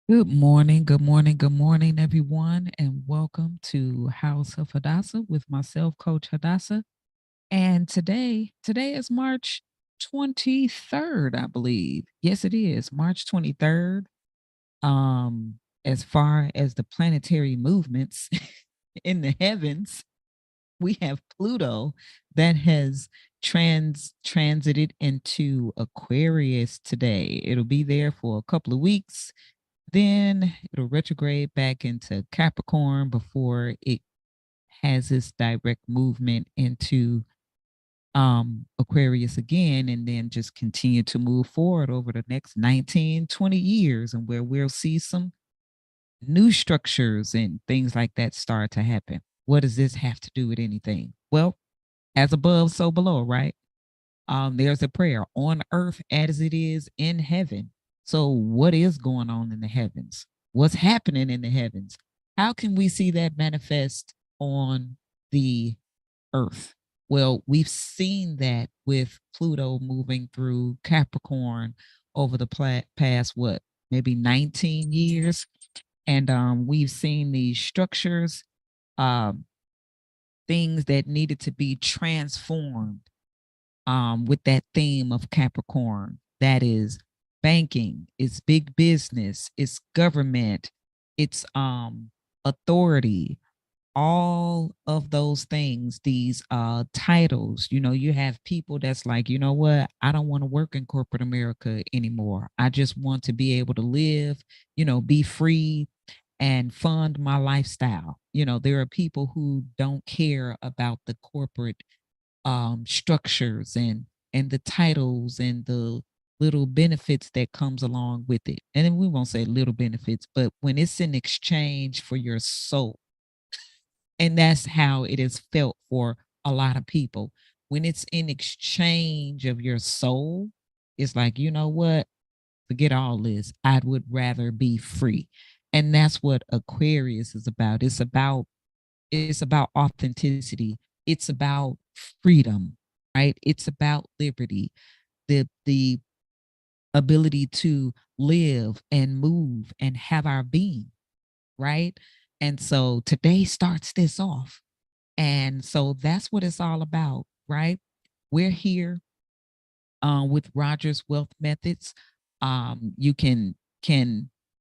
Good morning, good morning, everyone, and welcome to House of Hadassah with myself, Coach Hadassah. And today is March 23rd, I believe. Yes, it is March 23rd. As far as the planetary movements in the heavens, we have Pluto that has transited into Aquarius today. It'll be there for a couple of weeks, then it'll retrograde back into Capricorn before it has its direct movement into Aquarius again, and then just continue to move forward over the next 19, 20 years, and where we'll see some new structures and things like that start to happen. What does this have to do with anything? Well, as above, so below, right? There's a prayer on earth as it is in heaven. So, what is going on in the heavens? What's happening in the heavens? How can we see that manifest on the earth? Well, we've seen that with Pluto moving through Capricorn over the past, what, maybe 19 years. And we've seen these structures, um, things that needed to be transformed with that theme of Capricorn. That is banking, it's big business, it's government, it's authority, all of those things, these titles. You have people that's like, you know what, I don't want to work in corporate America anymore. I just want to be able to live, be free and fund my lifestyle. There are people who don't care about the corporate structures and the titles and the little benefits that comes along with it. And then we won't say little benefits, but when it's in exchange for your soul, and that's how it is felt for a lot of people. When it's in exchange of your soul, it's like, you know what? Forget all this. I would rather be free. And that's what Aquarius is about. It's about authenticity. It's about freedom, right? It's about liberty, the ability to live and move and have our being, right? And so today starts this off. And so that's what it's all about, right? We're here with Rogers Wealth Methods. You can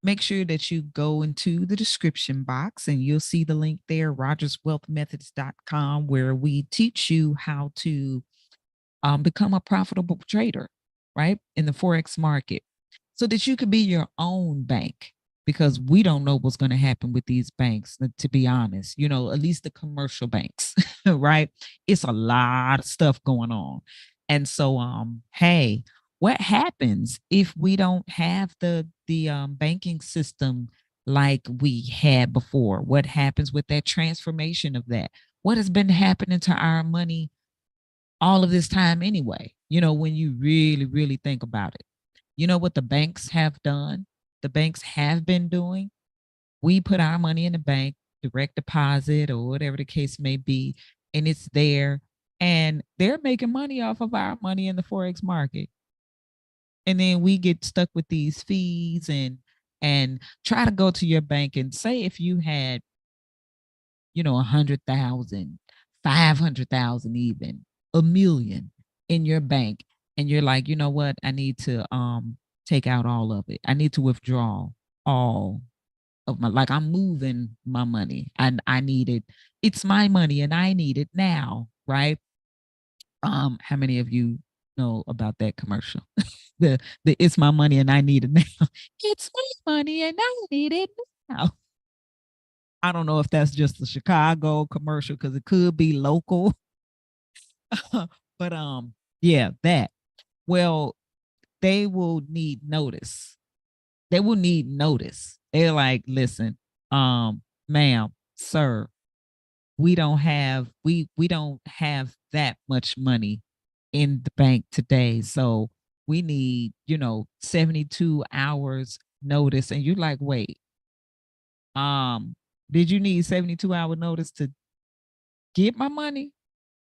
make sure that you go into the description box and you'll see the link there, rogerswealthmethods.com, where we teach you how to become a profitable trader, right, in the Forex market so that you can be your own bank, because we don't know what's going to happen with these banks, to be honest, at least the commercial banks, right? It's a lot of stuff going on. And so, hey, what happens if we don't have the banking system like we had before? What happens with that transformation of that? What has been happening to our money all of this time anyway, when you really, really think about it? You know what the banks have done? The banks have been doing? We put our money in the bank, direct deposit or whatever the case may be, and it's there. And they're making money off of our money in the Forex market. And then we get stuck with these fees and try to go to your bank and say if you had 100,000, 500,000, even a million in your bank, and you're like, you know what, I need to take out all of it. I need to withdraw all of my, like, I'm moving my money and I need it. It's my money and I need it now, right? How many of you know about that commercial? The it's my money and I need it now. It's my money and I need it now. I don't know if that's just the Chicago commercial because it could be local. But yeah, that. Well, they will need notice. They will need notice. They're like, listen, ma'am, sir, we don't have that much money in the bank today. So we need, 72 hours notice. And you're like, wait, um, did you need 72-hour notice to get my money?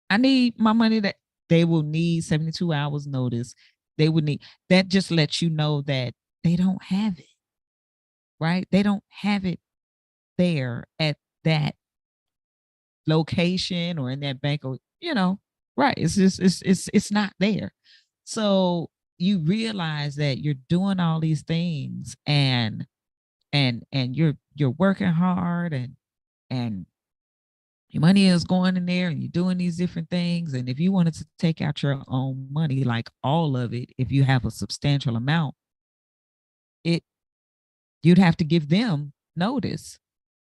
I need my money. That they will need 72 hours notice. They would need that. Just lets you know that they don't have it, right? They don't have it there at that location or in that bank, or right. It's just it's not there. So you realize that you're doing all these things, and you're working hard, and your money is going in there, and you're doing these different things. And if you wanted to take out your own money, like all of it, if you have a substantial amount, it you'd have to give them notice.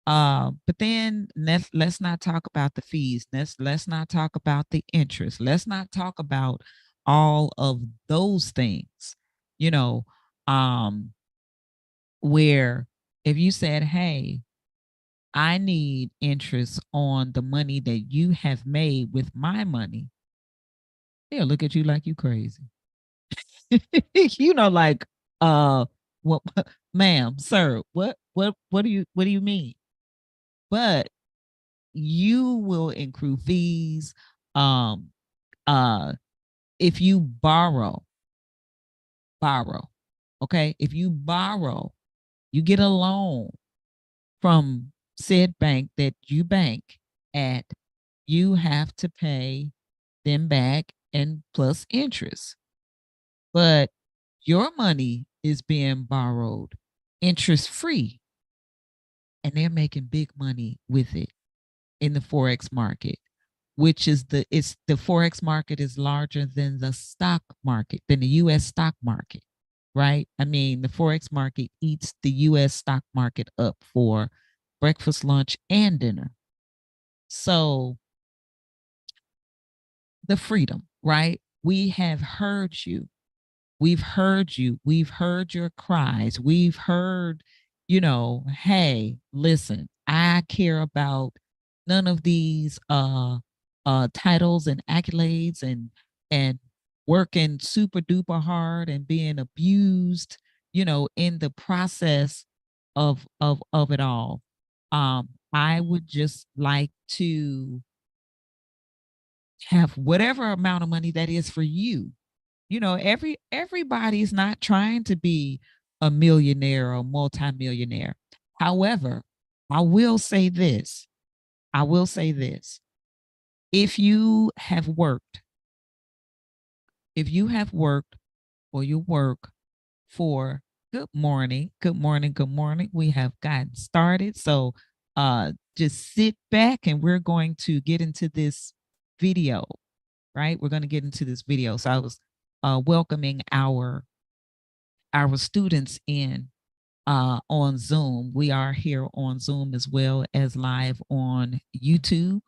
But then let's not talk about the fees. Let's not talk about the interest. Let's not talk about all of those things. You know, um, where if you said, "Hey, I need interest on the money that you have made with my money," they'll look at you like you crazy. Like, what, ma'am, sir, what do you mean? But you will accrue fees. Um, uh, if you borrow, okay? If you borrow, you get a loan from said bank that you bank at, you have to pay them back and plus interest. But your money is being borrowed interest free, and they're making big money with it in the Forex market, which is the Forex market is larger than the stock market, than the US stock market, right? I mean, the Forex market eats the US stock market up for breakfast, lunch, and dinner. So the freedom, right? We have heard you. We've heard you. We've heard your cries. We've heard, hey, listen, I care about none of these titles and accolades, and working super duper hard and being abused, in the process of it all. I would just like to have whatever amount of money that is for you. Everybody's not trying to be a millionaire or multimillionaire. However, I will say this. I will say this. If you have worked, if you have worked or you work for good morning, good morning, good morning. We have gotten started. So just sit back, and we're going to get into this video, right? We're going to get into this video. So I was welcoming our students in on Zoom. We are here on Zoom as well as live on YouTube.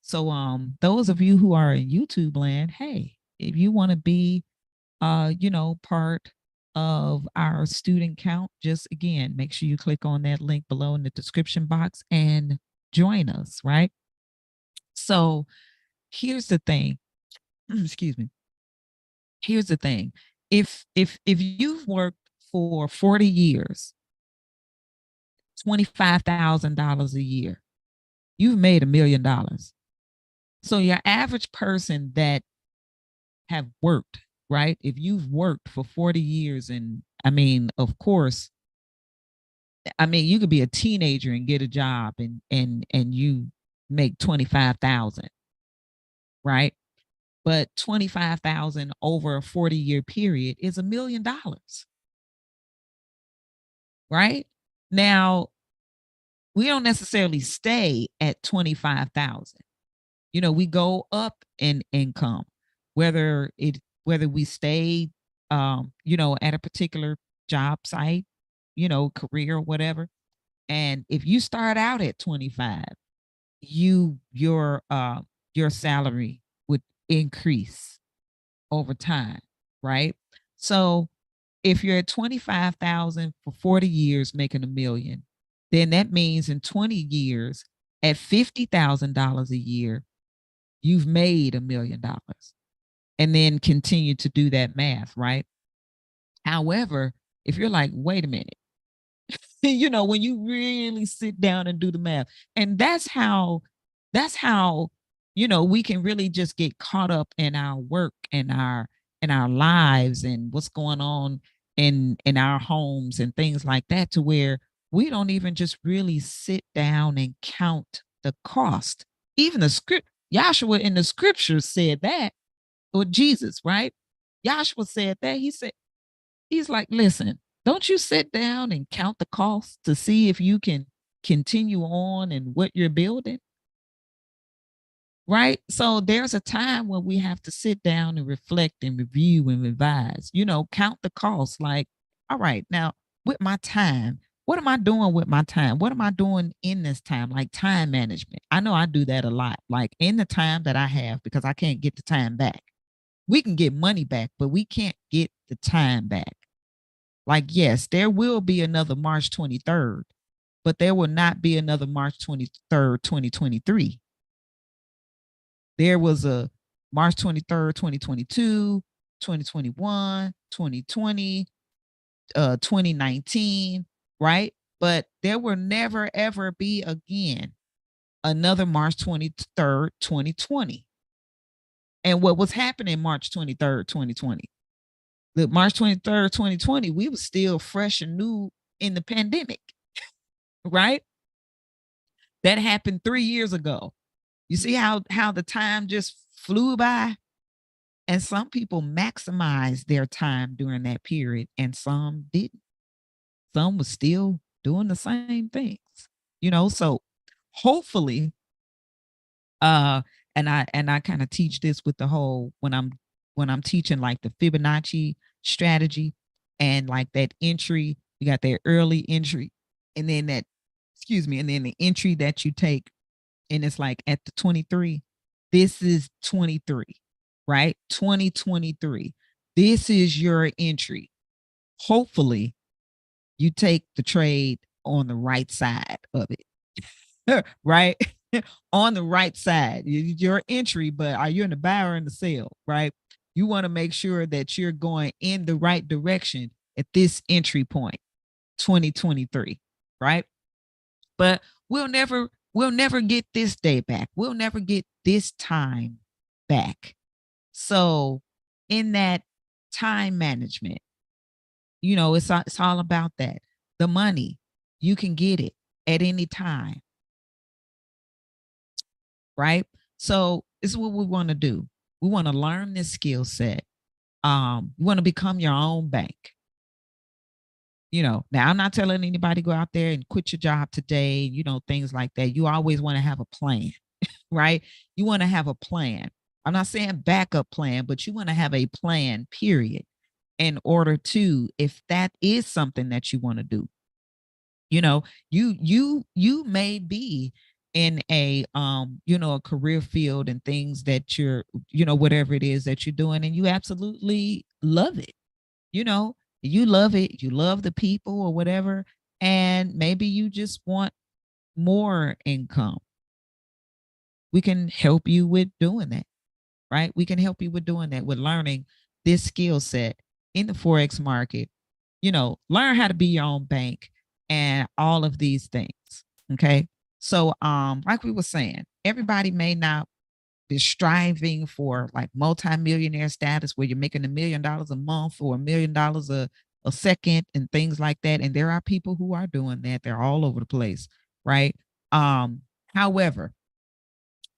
So those of you who are in YouTube land, hey, if you want to be part of our student count, just again, make sure you click on that link below in the description box and join us, right? So here's the thing. Excuse me. Here's the thing. If you've worked for 40 years, $25,000 a year, you've made $1 million. So your average person that have worked, right? If you've worked for 40 years, and I mean, of course, I mean, you could be a teenager and get a job, and you make 25,000, right? But 25,000 over a 40-year period is $1 million, right? Now, we don't necessarily stay at 25,000. We go up in income, whether we stay at a particular job site, career, whatever. And if you start out at 25, your salary would increase over time, right? So if you're at 25,000 for 40 years making $1 million, then that means in 20 years at $50,000 a year, you've made $1 million. And then continue to do that math, right? However, if you're like, wait a minute, when you really sit down and do the math, and that's how we can really just get caught up in our work and our lives and what's going on in our homes and things like that, to where we don't even just really sit down and count the cost. Even the script, Joshua in the scriptures said that, or Jesus, right? Joshua said that. He's like, listen, don't you sit down and count the cost to see if you can continue on in what you're building? Right. So there's a time when we have to sit down and reflect and review and revise, count the costs. Like, all right, now with my time, what am I doing with my time? What am I doing in this time? Like time management. I know I do that a lot. Like in the time that I have, because I can't get the time back. We can get money back, but we can't get the time back. Like, yes, there will be another March 23rd, but there will not be another March 23rd, 2023. There was a March 23rd, 2022, 2021, 2020, 2019, right? But there will never, ever be again another March 23rd, 2020. And what was happening March 23rd, 2020? The March 23rd, 2020, we were still fresh and new in the pandemic, right? That happened 3 years ago. You see how the time just flew by? And some people maximized their time during that period, and some didn't. Some was still doing the same things, So hopefully, uh, and I kind of teach this with the whole when I'm teaching like the Fibonacci strategy and like that entry, you got that early entry, and then and then the entry that you take, and it's like at the 23, this is 23, right? 2023. This is your entry. Hopefully, you take the trade on the right side of it, right? On the right side, your entry, but are you in the buy or in the sell, right? You want to make sure that you're going in the right direction at this entry point, 2023, right? But we'll never get this day back. We'll never get this time back. So in that time management, it's all about that. The money, you can get it at any time, right? So this is what we want to do. We want to learn this skill set. You want to become your own bank. Now I'm not telling anybody go out there and quit your job today, things like that. You always want to have a plan, right? You want to have a plan. I'm not saying backup plan, but you want to have a plan, period, in order to, if that is something that you want to do. You may be in a career field and things that you're, whatever it is that you're doing, and you absolutely love it. You know, you love it, you love the people or whatever, and maybe you just want more income. We can help you with doing that, right? We can help you with doing that, with learning this skill set in the Forex market. Learn how to be your own bank and all of these things. Okay. So, like we were saying, everybody may not be striving for like multimillionaire status where you're making $1 million a month or $1 million a second and things like that. And there are people who are doing that. They're all over the place, right? However,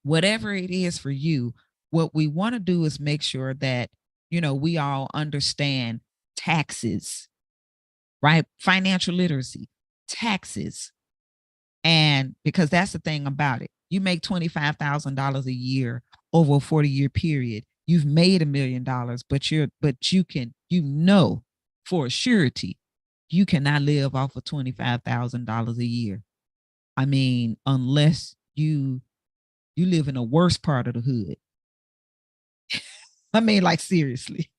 whatever it is for you, what we want to do is make sure that, we all understand taxes, right? Financial literacy, taxes. And because that's the thing about it, you make $25,000 a year over a 40-year period. You've made $1 million, but you can, for a surety, you cannot live off of $25,000 a year. I mean, unless you live in the worst part of the hood. I mean, like seriously,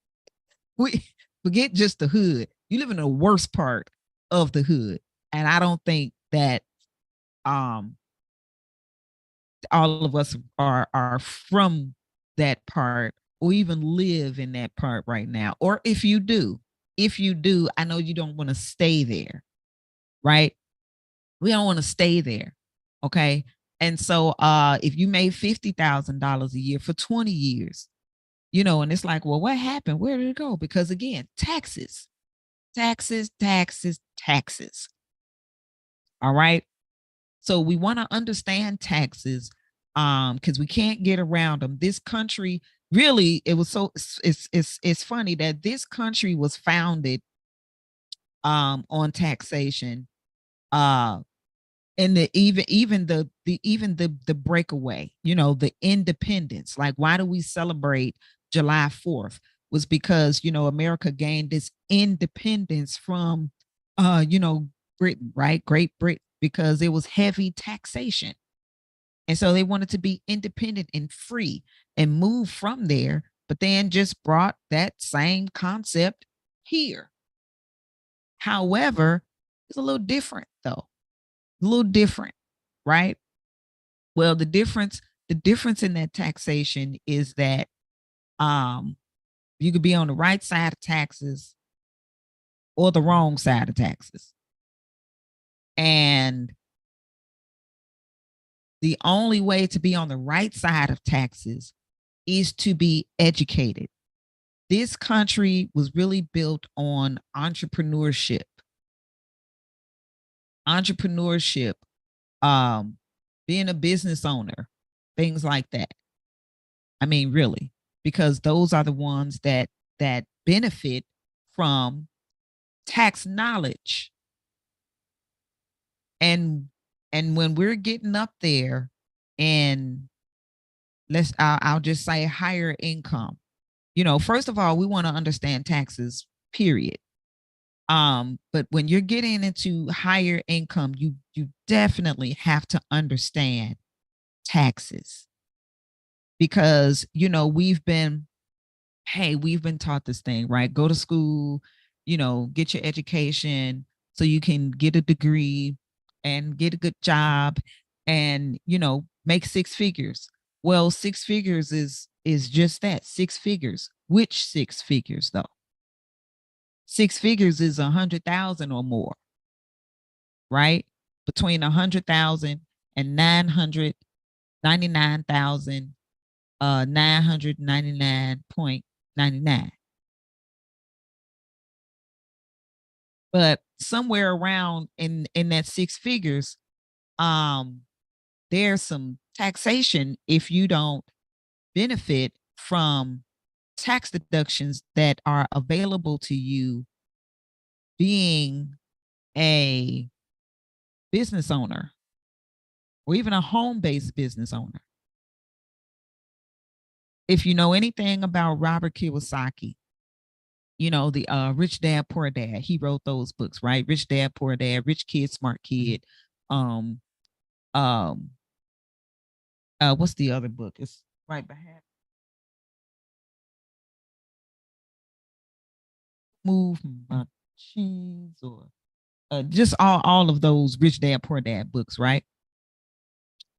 we forget just the hood. You live in the worst part of the hood, and I don't think that um all of us are from that part or even live in that part right now. Or if you do, I know you don't want to stay there, right? We don't want to stay there. Okay. And so if you made $50,000 a year for 20 years, and it's like, well, what happened? Where did it go? Because again, taxes, taxes, taxes, taxes. All right. So we want to understand taxes because we can't get around them. This country really, it was so it's funny that this country was founded on taxation. Uh and the breakaway, the independence. Like, why do we celebrate July 4th? Was because America gained its independence from Britain, right? Great Britain, because it was heavy taxation. And so they wanted to be independent and free and move from there, but then just brought that same concept here. However, it's a little different though. A little different, right? Well, the difference in that taxation is that um you could be on the right side of taxes or the wrong side of taxes. And the only way to be on the right side of taxes is to be educated. This country was really built on entrepreneurship. Entrepreneurship, um, being a business owner, things like that. I mean, really, because those are the ones that benefit from tax knowledge. And when we're getting up there, and I'll just say higher income. First of all, we want to understand taxes, period. But when you're getting into higher income, you definitely have to understand taxes, because we've been taught this thing, right? Go to school, get your education so you can get a degree and get a good job and, make six figures. Well, six figures is just that, six figures. Which six figures though? Six figures is 100,000 or more, right? Between 100,000 and 999,000, 999.99. But somewhere around in that six figures, um, there's some taxation if you don't benefit from tax deductions that are available to you being a business owner or even a home-based business owner. If you know anything about Robert Kiyosaki, the Rich Dad Poor Dad, he wrote those books, right? Rich Dad Poor Dad, Rich Kid Smart Kid. Um, um, what's the other book? It's right behind Move My Cheese, or just all of those Rich Dad Poor Dad books, right?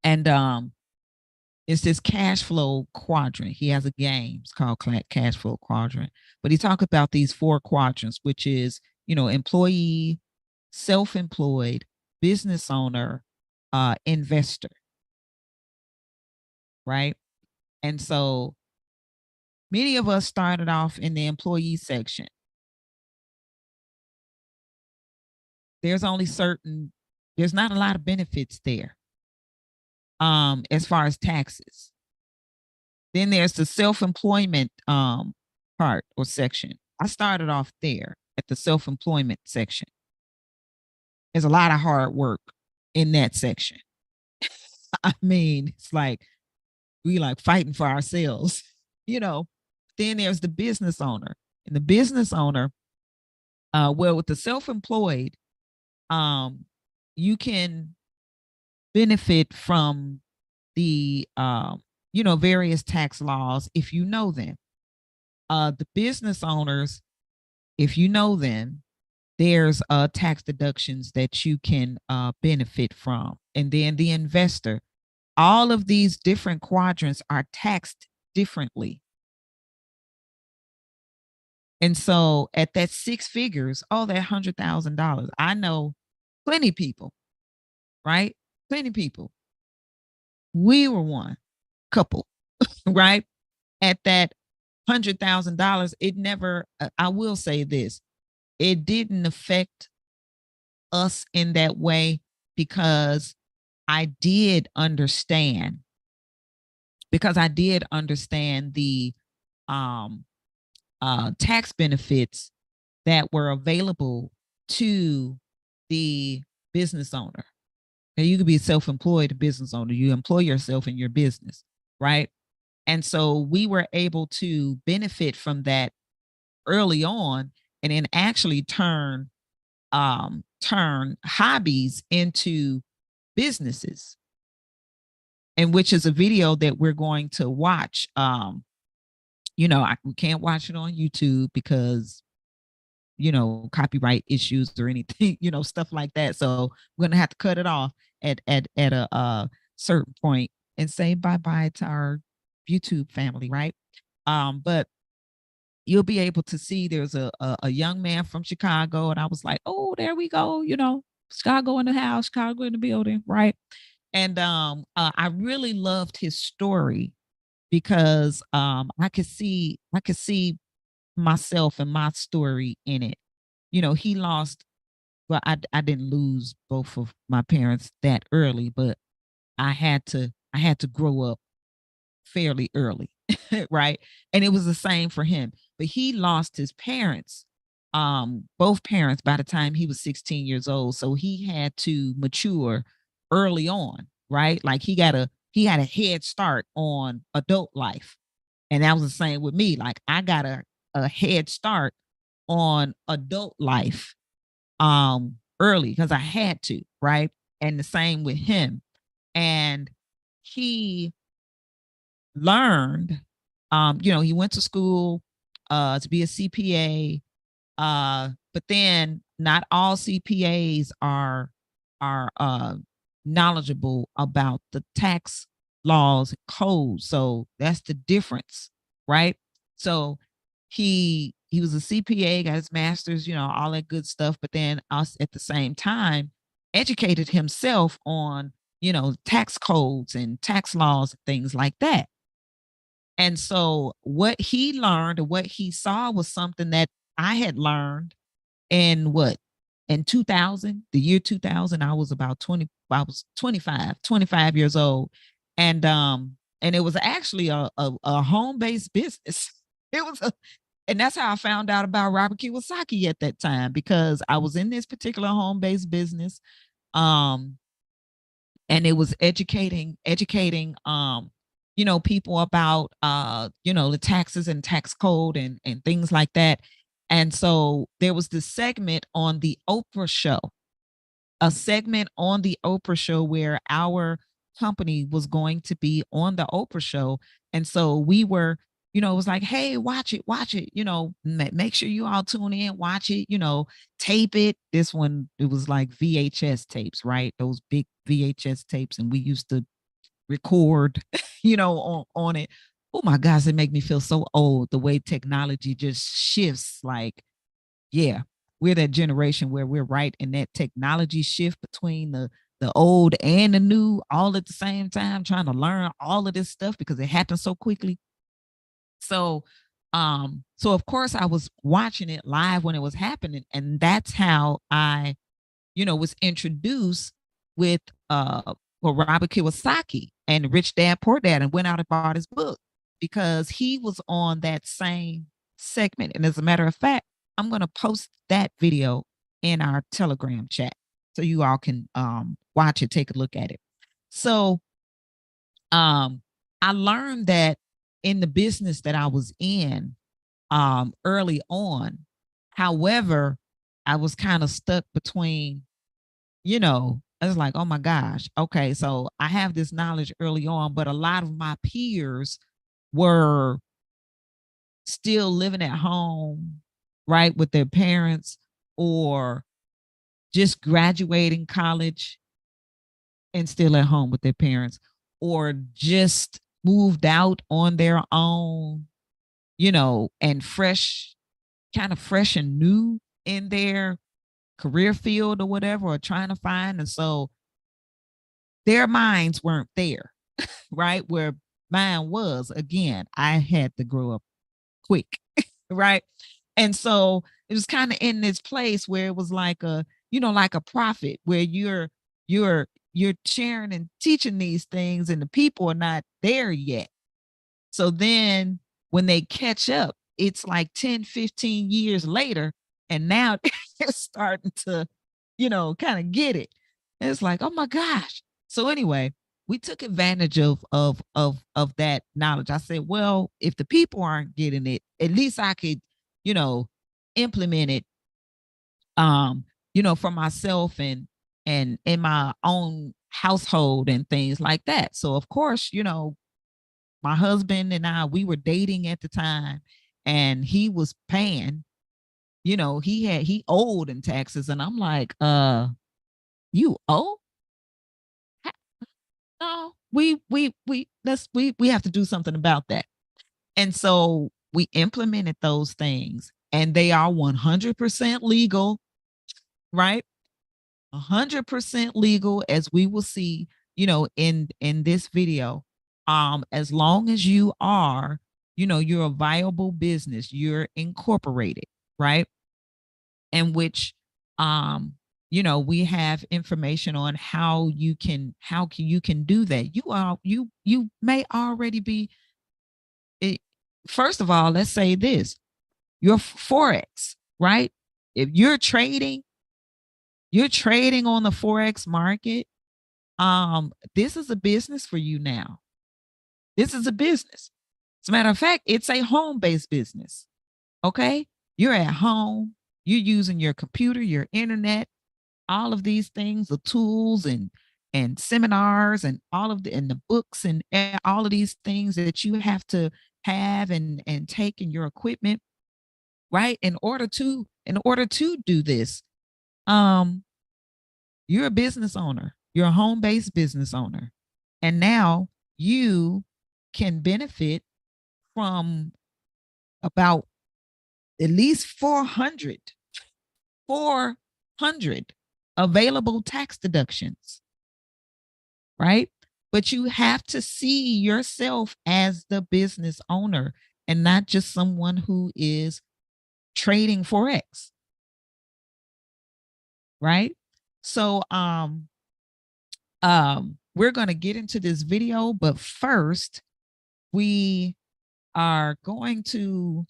And it's this cash flow quadrant. He has a game. It's called cash flow quadrant. But he talked about these four quadrants, which is, employee, self-employed, business owner, investor, right? And so many of us started off in the employee section. There's not a lot of benefits there, as far as taxes. Then there's the self-employment part or section. I started off there at the self-employment section. There's a lot of hard work in that section. I mean, it's like we like fighting for ourselves, you know. Then there's the business owner. And the business owner, well, with the self-employed, you can benefit from the various tax laws if you know them. The business owners, if you know them, there's tax deductions that you can benefit from. And then the investor, all of these different quadrants are taxed differently. And so at that six figures, oh, that $100,000, I know plenty people, right? Plenty people. We were one couple, right? At that $100,000, it never, I will say this, it didn't affect us in that way because I did understand the um tax benefits that were available to the business owner. Now, you could be a self-employed business owner. You employ yourself in your business, right? And so we were able to benefit from that early on, and then actually turn hobbies into businesses, and which is a video that we're going to watch. We can't watch it on YouTube because copyright issues or anything, stuff like that. So we're gonna have to cut it off at a certain point and say bye bye to our YouTube family, right? But you'll be able to see there's a young man from Chicago, and I was like, oh, there we go, Chicago in the house, Chicago in the building, right? And I really loved his story because I could see myself and my story in it. He lost, well, I didn't lose both of my parents that early, but I had to grow up fairly early, right? And it was the same for him. But he lost his parents, both parents, by the time he was 16 years old. So he had to mature early on, right? Like he had a head start on adult life. And that was the same with me. Like I got a head start on adult life early because I had to, right? And the same with him. And he learned, he went to school to be a CPA, but then not all CPAs are knowledgeable about the tax laws codes. So that's the difference, right? So he was a CPA, got his master's, all that good stuff, but then us at the same time educated himself on tax codes and tax laws and things like that. And so what he learned or what he saw was something that I had learned in 2000, the year 2000. I was about 20, I was 25 years old. And it was actually a home-based business. It was and that's how I found out about Robert Kiyosaki at that time, because I was in this particular home-based business. Um and it was educating people about the taxes and tax code and things like that. And so there was this segment on the Oprah show, where our company was going to be on the Oprah show. And so we were, it was like, hey, watch it, make sure you all tune in, watch it, tape it. This one, it was like VHS tapes, right? Those big VHS tapes. And we used to record, on it. Oh my gosh, it make me feel so old the way technology just shifts. Like, yeah, we're that generation where we're right in that technology shift between the old and the new all at the same time, trying to learn all of this stuff because it happens so quickly. So of course I was watching it live when it was happening, and that's how I was introduced with Robert Kiyosaki and Rich Dad Poor Dad, and went out and bought his book because he was on that same segment. And as a matter of fact, I'm going to post that video in our Telegram chat so you all can watch it, take a look at it. So um, I learned that in the business that I was in early on. However, I was kind of stuck between, I was like, oh my gosh, okay, so I have this knowledge early on, but a lot of my peers were still living at home, right, with their parents, or just graduating college and still at home with their parents, or just moved out on their own, and fresh and new in their career field or whatever, or trying to find. And so their minds weren't there, right? Where mine was. Again, I had to grow up quick, right? And so it was kind of in this place where it was like a prophet, where you're sharing and teaching these things, and the people are not there yet. So then when they catch up, it's like 10, 15 years later, and now they're starting to, kind of get it. And it's like, oh my gosh. So anyway, we took advantage of that knowledge. I said, well, if the people aren't getting it, at least I could, you know, implement it, for myself and in my own household and things like that. So of course, my husband and I, we were dating at the time, and he was paying, he owed in taxes. And I'm like, you owe? No, we have to do something about that. And so we implemented those things, and they are 100% legal, right? 100% legal, as we will see, in this video. As long as you are, you're a viable business, you're incorporated, right? And which, we have information on how you can do that. You may already be it. First of all, let's say this: your forex, right? If you're trading on the forex market, this is a business for you now. This is a business. As a matter of fact, it's a home-based business. Okay? You're at home, you're using your computer, your internet, all of these things, the tools and seminars and all of the books and all of these things that you have to have and take in your equipment, right? In order to do this, um you're a business owner. You're a home-based business owner. And now you can benefit from about at least 400 available tax deductions, right? But you have to see yourself as the business owner and not just someone who is trading forex, right? So we're going to get into this video, but first we are going to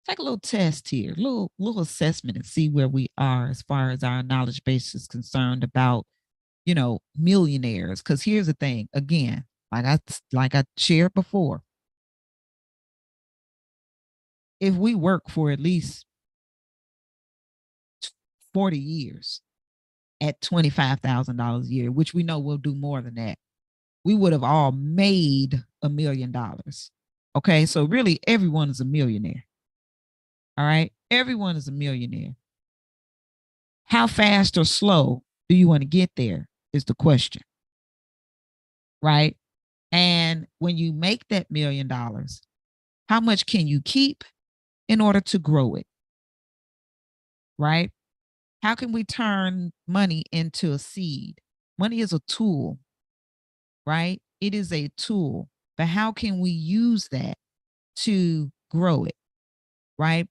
take a little test here, little assessment, and see where we are as far as our knowledge base is concerned about, millionaires. Because here's the thing, again, like I shared before, if we work for at least 40 years at $25,000 a year, which we know we'll do more than that, we would have all made $1 million. Okay, so really everyone is a millionaire. All right, everyone is a millionaire. How fast or slow do you want to get there is the question, right? And when you make that $1 million, how much can you keep in order to grow it, right? How can we turn money into a seed? Money is a tool, right? It is a tool, but how can we use that to grow it, right?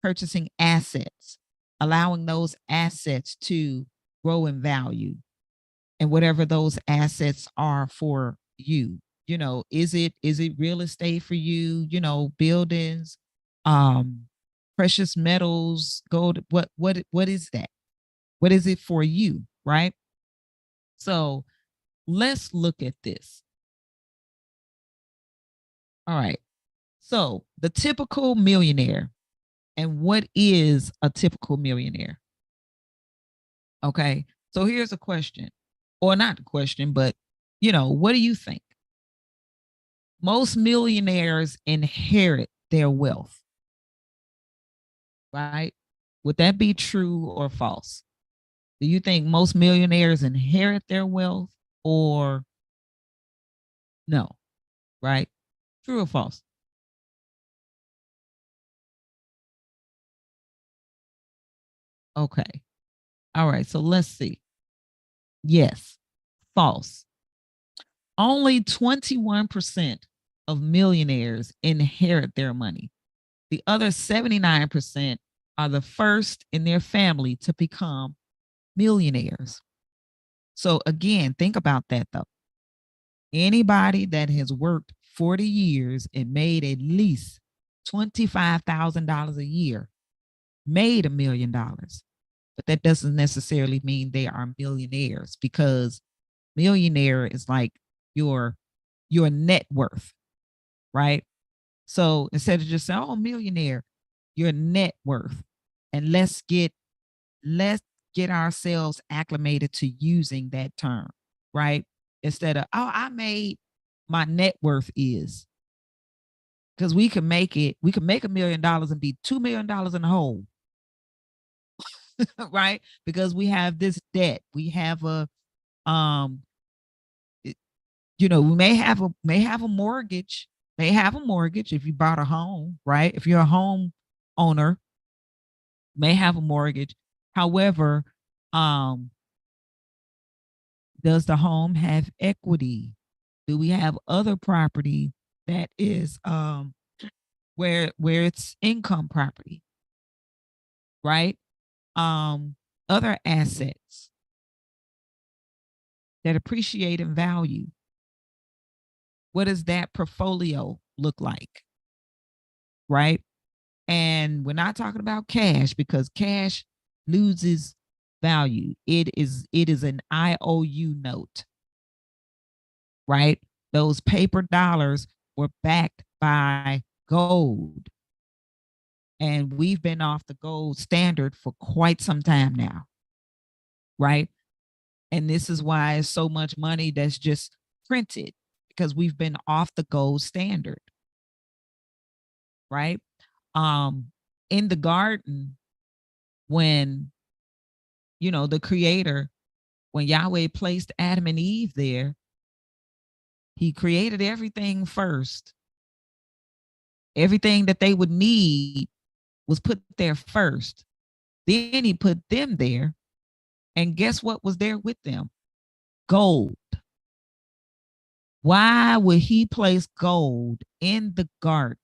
Purchasing assets, allowing those assets to grow in value, and whatever those assets are for you. Is it real estate for you? Buildings, um, precious metals, gold. What is that? What is it for you, right? So let's look at this. All right. So the typical millionaire, and what is a typical millionaire? Okay. So here's a question, or not a question, but what do you think? Most millionaires inherit their wealth, right? Would that be true or false? Do you think most millionaires inherit their wealth, or no, right? True or false? Okay. All right. So let's see. Yes, false. Only 21% of millionaires inherit their money. The other 79% are the first in their family to become millionaires. So again, think about that though. Anybody that has worked 40 years and made at least $25,000 a year made $1 million. But that doesn't necessarily mean they are millionaires, because millionaire is like your your net worth, right? So instead of just saying, "Oh, millionaire," your net worth. And let's get ourselves acclimated to using that term, right? Instead of, "Oh, I made my net worth is," because we can make $1 million and be $2 million in the hole, right? Because we have this debt. We have a um we may have a mortgage, if you bought a home, right? If you're a home owner, may have a mortgage. However, um, does the home have equity? Do we have other property that is where it's income property, right? Other assets that appreciate in value. What does that portfolio look like, right? And we're not talking about cash, because cash loses value. It is an IOU note, right? Those paper dollars were backed by gold. And we've been off the gold standard for quite some time now, right? And this is why it's so much money that's just printed, because we've been off the gold standard, right? Um, in the garden, when the creator, when Yahweh placed Adam and Eve there, he created everything first. Everything that they would need was put there first. Then he put them there. And guess what was there with them? Gold. Why would he place gold in the garden?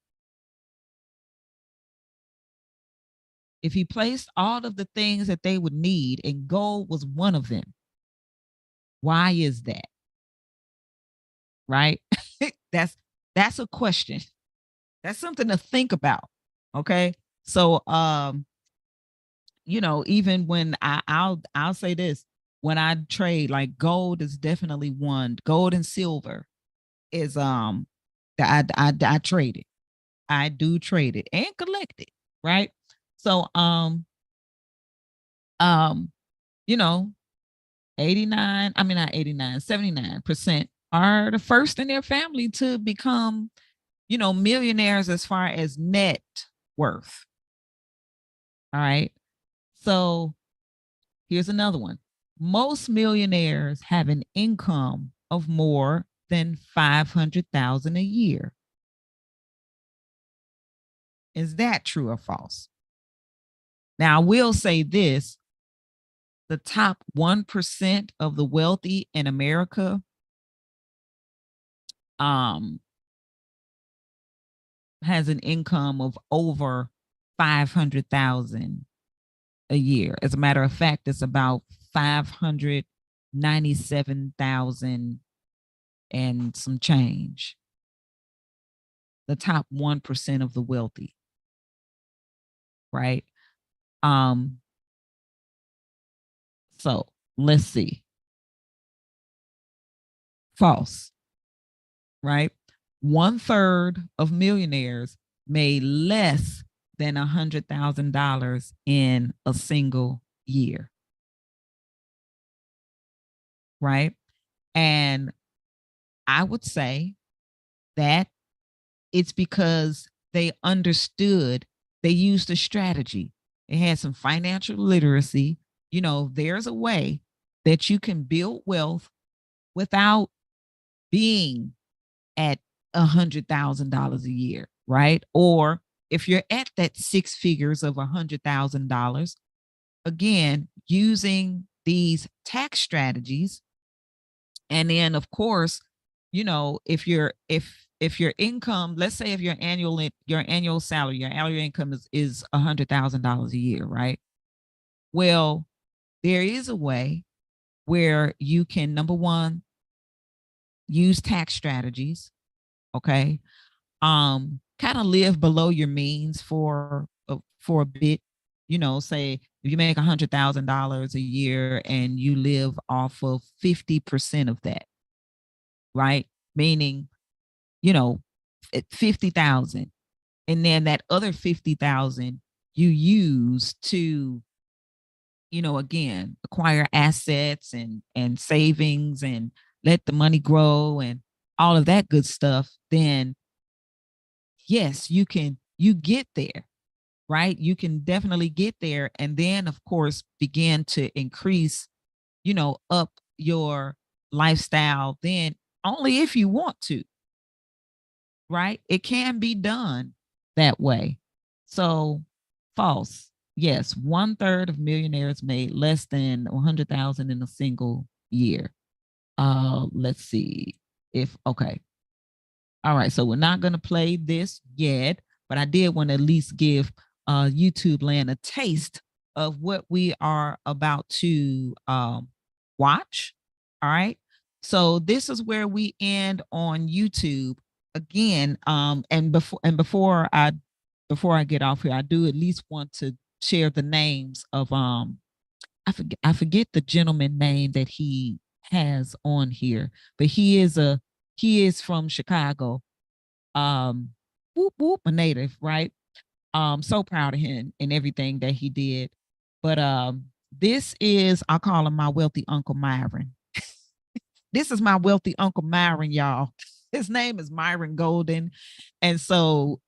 If he placed all of the things that they would need and gold was one of them, why is that? Right? that's a question. That's something to think about. Okay. So even when I'll say this, when I trade, like, gold is definitely one. Gold and silver is I trade it. I do trade it and collect it, right? So um you know 89, I mean not 89, 79% are the first in their family to become millionaires as far as net worth. All right. So here's another one. Most millionaires have an income of more than 500,000 a year. Is that true or false? Now, I will say this, the top 1% of the wealthy in America um, has an income of over 500,000 a year. As a matter of fact, it's about 597,000 and some change. The top 1% of the wealthy, right? Um, so let's see. False, right? 1/3 of millionaires made less than $100,000 in a single year, right? And I would say that it's because they understood, they used a strategy. They had some financial literacy. There's a way that you can build wealth without being at $100,000 a year, right? Or if you're at that six figures of $100,000, again, using these tax strategies. And then, of course, if your income, let's say if your annual salary, your annual income is $100,000 a year, right? Well, there is a way where you can, number one, use tax strategies. Okay. Kind of live below your means for a bit. Say if you make $100,000 a year and you live off of 50% of that, right? Meaning, you know, 50,000, and then that other 50,000 you use to, again, acquire assets and savings and let the money grow and all of that good stuff. Then yes, you get there, right? You can definitely get there. And then, of course, begin to increase, up your lifestyle, then only if you want to, right? It can be done that way. So, false. Yes, one third of millionaires made less than 100,000 in a single year. Let's see if okay. All right, so we're not going to play this yet, but I did want to at least give YouTube land a taste of what we are about to watch. All right, so this is where we end on YouTube again. And before I get off here, I do at least want to share the names of I forget the gentleman name that he has on here, but he is from Chicago. Whoop whoop, a native, right? So proud of him and everything that he did. But this is, I call him my wealthy Uncle Myron. This is my wealthy Uncle Myron, y'all. His name is Myron Golden. And so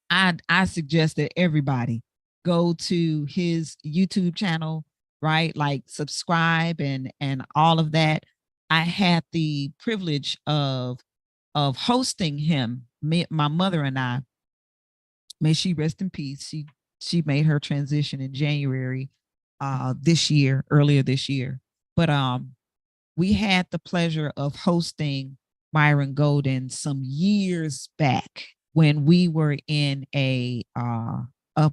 I suggest that everybody go to his YouTube channel, right? Like subscribe and all of that. I had the privilege of hosting him. My mother and I, may she rest in peace. She made her transition in January earlier this year. But we had the pleasure of hosting Myron Golden some years back when we were in a health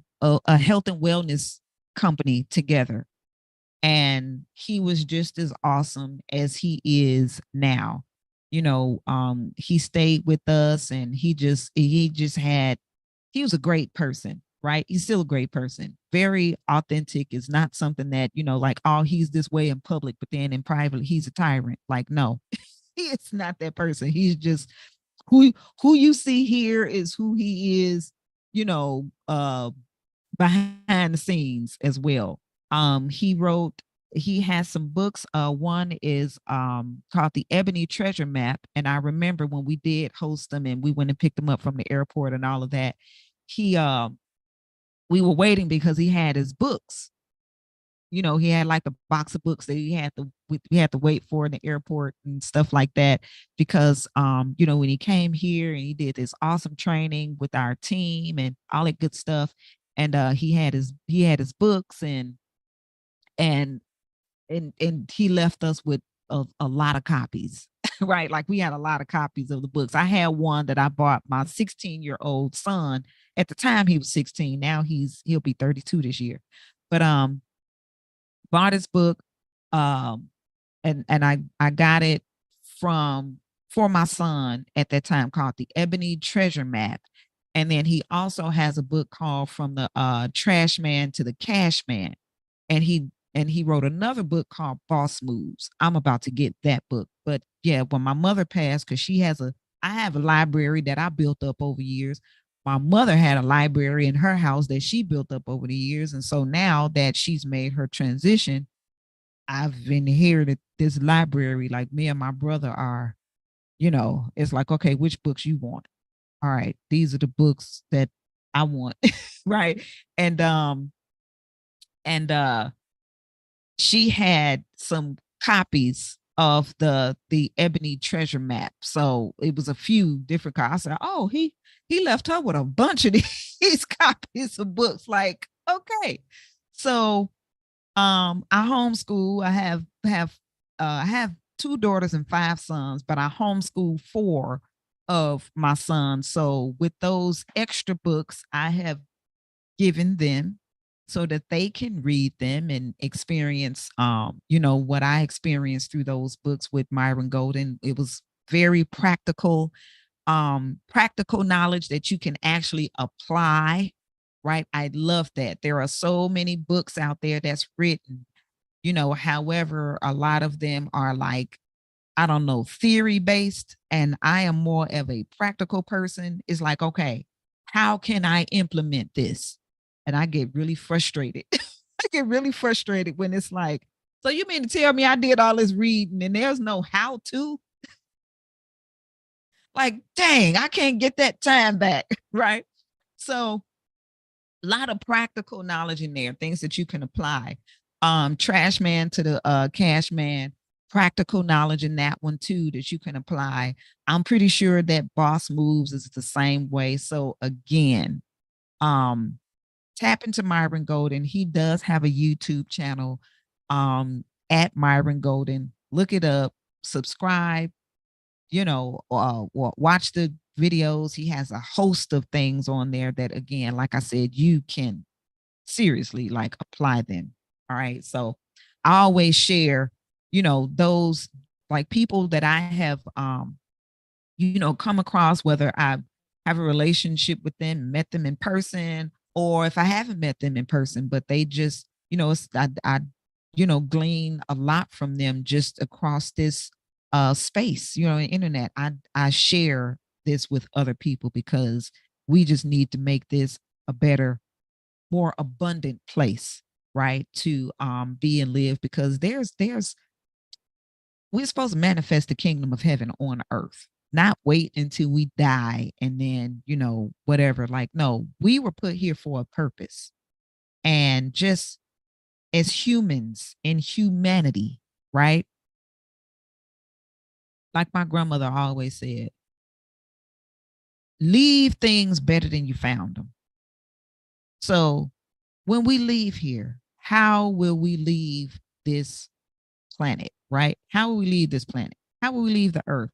and wellness company together, and he was just as awesome as he is now. He stayed with us, and he was a great person, right? He's still a great person, very authentic. Is not something that, like, oh, he's this way in public, but then in private he's a tyrant. Like, no. He is not that person. He's just who you see here is who he is, you know uh behind the scenes as well. He has some books. One is called The Ebony Treasure Map. And I remember when we did host them and we went and picked him up from the airport and all of that, he we were waiting because he had his books. He had like a box of books that we had to wait for in the airport and stuff like that. Because when he came here and he did this awesome training with our team and all that good stuff, and he had his books, and and he left us with a lot of copies. Right, like we had a lot of copies of the books. I had one that I bought my 16-year-old son. At the time he was 16. Now he'll be 32 this year. But bought his book, um and I got it from for my son at that time, called The Ebony Treasure Map. And then he also has a book called From the Trash Man to the Cash Man. And he wrote another book called Boss Moves. I'm about to get that book. But yeah, when my mother passed, because I have a library that I built up over years. My mother had a library in her house that she built up over the years. And so now that she's made her transition, I've inherited this library. Like, me and my brother are, it's like, okay, which books you want? All right, these are the books that I want. Right. And and she had some copies of the Ebony Treasure Map. So it was a few different copies. I said, oh, he left her with a bunch of these copies of books. Like, okay. So I homeschool. I have two daughters and five sons, but I homeschool four of my sons. So with those extra books, I have given them so that they can read them and experience, what I experienced through those books with Myron Golden. It was very practical knowledge that you can actually apply, right? I love that. There are so many books out there that's written, however, a lot of them are like, I don't know, theory based. And I am more of a practical person. It's like, okay, how can I implement this? And I get really frustrated. I get really frustrated when it's like, so you mean to tell me I did all this reading and there's no how to? Like, dang, I can't get that time back. Right. So a lot of practical knowledge in there, things that you can apply. Trash man to the cash man, practical knowledge in that one too that you can apply. I'm pretty sure that boss moves is the same way. So again, um, tap into Myron Golden. He does have a YouTube channel at Myron Golden. Look it up, subscribe, watch the videos. He has a host of things on there that, again, like I said, you can seriously like apply them. All right. So I always share, those like people that I have, come across, whether I have a relationship with them, met them in person, or if I haven't met them in person, but they just, glean a lot from them just across this space, internet. I share this with other people because we just need to make this a better, more abundant place, right? To be and live, because there's we're supposed to manifest the kingdom of heaven on earth, not wait until we die and then, whatever. Like, no, we were put here for a purpose. And just as humans in humanity, right? Like my grandmother always said, leave things better than you found them. So when we leave here, how will we leave this planet, right? How will we leave this planet? How will we leave the earth?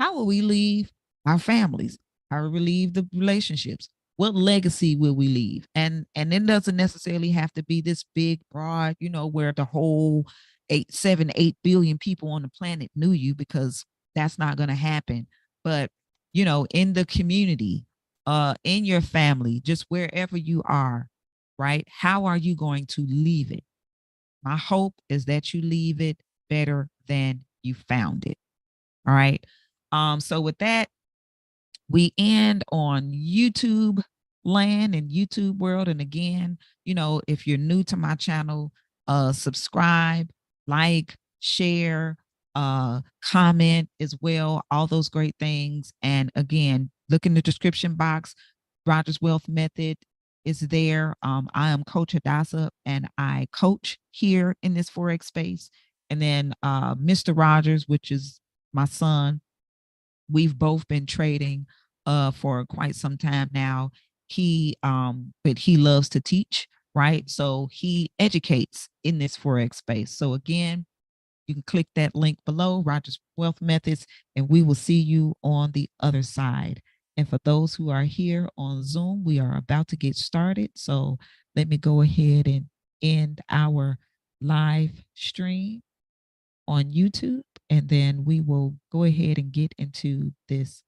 How will we leave our families? How will we leave the relationships? What legacy will we leave? And it doesn't necessarily have to be this big, broad, where the whole 8 billion people on the planet knew you, because that's not going to happen. But in the community, in your family, just wherever you are, right? How are you going to leave it? My hope is that you leave it better than you found it. All right. So with that, we end on YouTube land and YouTube world. And again, if you're new to my channel, subscribe, like, share, comment as well, all those great things. And again, look in the description box. Rogers Wealth Method is there. I am Coach Hadassah, and I coach here in this Forex space. And then Mr. Rogers, which is my son, we've both been trading for quite some time now. But he loves to teach, right? So he educates in this Forex space. So again, you can click that link below, Rogers Wealth Methods, and we will see you on the other side. And for those who are here on Zoom, we are about to get started. So let me go ahead and end our live stream on YouTube, and then we will go ahead and get into this